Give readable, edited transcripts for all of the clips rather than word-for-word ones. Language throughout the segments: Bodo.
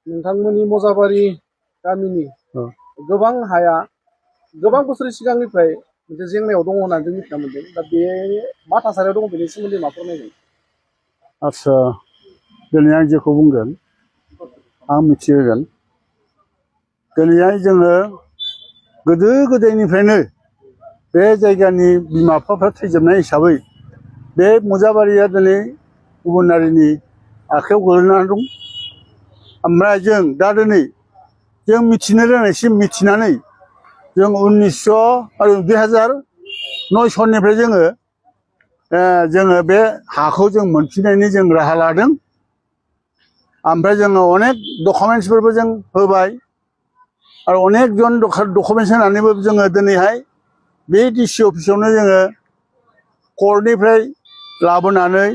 नोंथांमोननि मजाबारि गामिनि गोबां हाया गोबां बोसोर सिगांनिफ्राय मोनसे जेंनायाव दङ होननानै जों मिथिना मोनदों। दा बे मा थासारियाव दङ बेनि सोमोन्दै मा फोरमायगोन? आदसा दिनै आं जेखौ बुंगोन आं मिथिहोगोन। दिनैहाय जोङो गोदो गोदायनिफ्रायनो बे जायगानि बिमा बिफाफ्रा थैजोबनाय हिसाबै बे मुजाबारिया दिनै गुबुन हारिनि आखायाव गोग्लैनानै दं। ओमफ्राय जों दा दिनै जों मिथिनो रोंनायसिम मिथिनानै जों 2009 सननिफ्राय जोङो बे हाखौ जों मोनफिननायनि जों राहा लादों। ओमफ्राय जोङो अनेक डकुमेन्टसफोरबो जों होबाय आरो अनेक जन डकुमेन्टस होनानैबो जोङो दिनैहाय बे डिसि अफिसावनो जोङो कर्टनिफ्राय लाबोनानै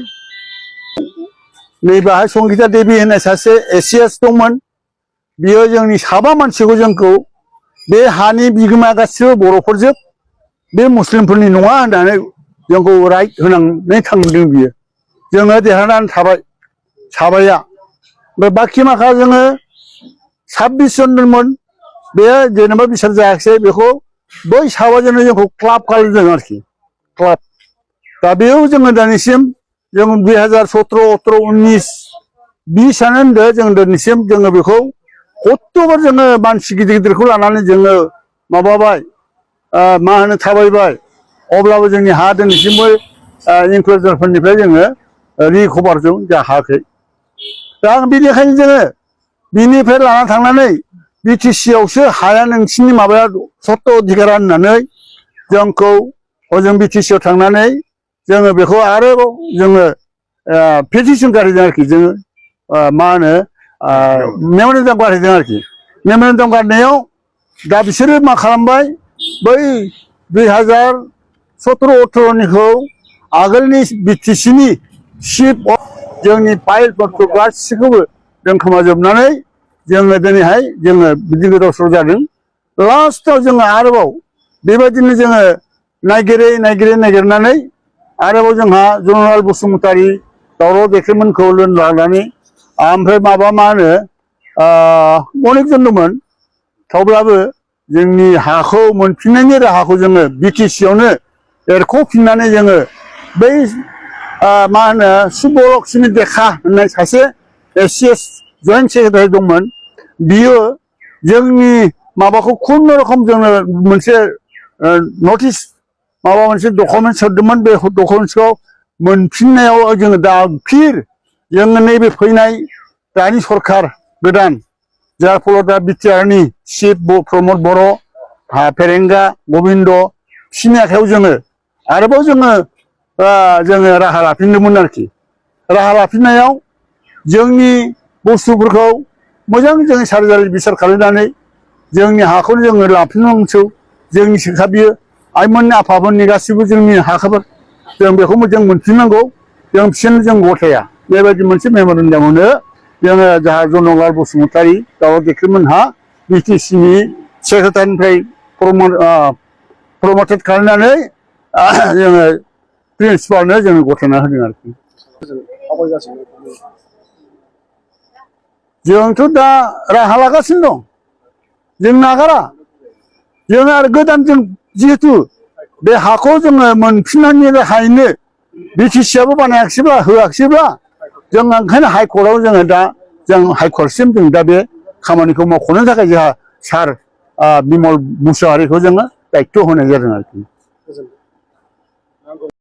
नैबाहाय संगिता देबि होननाय सासे एसिएस दंमोन। बियो जोंनि साबा मानसिखौ जोंखौ बे हानि बिगोमा गासिबो बर'फोरजोब बे मुस्लिमफोरनि नङा होननानै जोंखौ राइट होनानै थांदों। बियो जोङो देरहानानै थाबाय साबाया। ओमफ्राय बाखि माखा जोङो 26 जन दंमोन। बे जेनेबा बिसार जायाखिसै बेखौ बै साबाजोंनो जोंखौ क्लाब खालामदों आरोखि क्लाब। दा बेयाव जोङो दिनैसिम जों 2017, 18, 19, 20आनो होनदो जों दिनैसिम जोङो बेखौ खथ्त'बार जोङो मानसि गिदिर गिदिरखौ लानानै जोङो माबाबाय मा होनो थाबायबाय। अब्लाबो जोंनि हा दिनैसिमबो इनकुवेटरफोरनिफ्राय जोङो रिकभार जों जायाखै। दा बेनिखायनो जोङो बिनिफ्राय लाना थांनानै बिटिसि आवसो हाया नोंसिनि माबाया सत्त अधिकारा होननानै जोंखौ हजों बिटिसिआव थांनानै जोङो बेखौ आरोबाव जोङो पेटिसन गारहैदों आरोखि। जोङो मा होनो मेम'रेन्डाम गारहैदों आरोखि। मेम'रेन्डाम गारनायाव दा बिसोरो मा खालामबाय, बै 2017, 18निखौ आगोलनि बिटिसिनि चिफ अफ जोंनि फाइलफोरखौ गासिखौबो दोनखोमाजोबनानै जोङो दिनैहाय जोङो बिदि गोदाव सोराव जादों। लास्टआव जोङो आरोबाव बेबायदिनो जोङो नागिरनानै आरोबाव जोंहा जनरल बसुमतारी, दावराव दैखेमोनखौ लानानै ओमफ्राय माबा मा होनो अनेक जन दंमोन। थेवब्लाबो जोंनि हाखौ मोनफिननायनि राहाखौ जोङो बिटिसिआवनो एरख'फिननानै जोङो बै मा होनो सुबलक्ष्मि देखा होननाय सासे एसिएस जइन्ट सेक्रेटारि दंमोन। बियो जोंनि माबाखौ खुनुरखम जोङो मोनसे नटिस माबा मोनसे डकुमेन्टस हरदोंमोन। बे डकुमेन्टसखौ मोनफिननायाव जोङो दा फिर जोङो नैबे फैनाय दानि सरखार गोदान जाय फलाव दा बिटिआरनि चिफ प्रमद बर', फेरेंगा, गबिन्द बिसिनि आखायाव जोङो आरोबाव जोङो राहा लाफिनदोंमोन आरोखि। राहा लाफिननायाव जोंनि बुस्थुफोरखौ मोजां जोङो सारिजारि बिसार खालामनानै जोंनि हाखौनो जोङो लाफिननांगौ। जोंनि सोखा बियो आइमोननि आफामोननि गासिबो जोंनि हाखौबो जों बेखौ जों मोनफिननांगौ। जों बिसोरनो जों गथाया बेबायदि मोनसे मेम'रेन्डामावनो जोङो जाहा जनरल बसुमतारी, दावराव दैखेमोनहा बिटिसिनि सेक्रेटारिनिफ्राय प्रमटेड खालामनानै जोङो प्रिन्सिपालनो जोङो गथायना होदों आरोखि। जोंथ' दा राहा लागासिनो दं, जों नागारा। जों आरो गोदान जों जिहेथु बे हाखौ जोङो मोनफिननायनि राहायैनो बिटिसिआबो बानायाखिसैब्ला होआखिसैब्ला जों ओंखायनो हाइकर्टआव जोङो दा जों हाइकर्टसिम जों दा बे खामानिखौ मावख'नो थाखाय जोंहा सार बिमल मुसाहारिखौ जोङो दायित्व होनाय जादों आरोखि।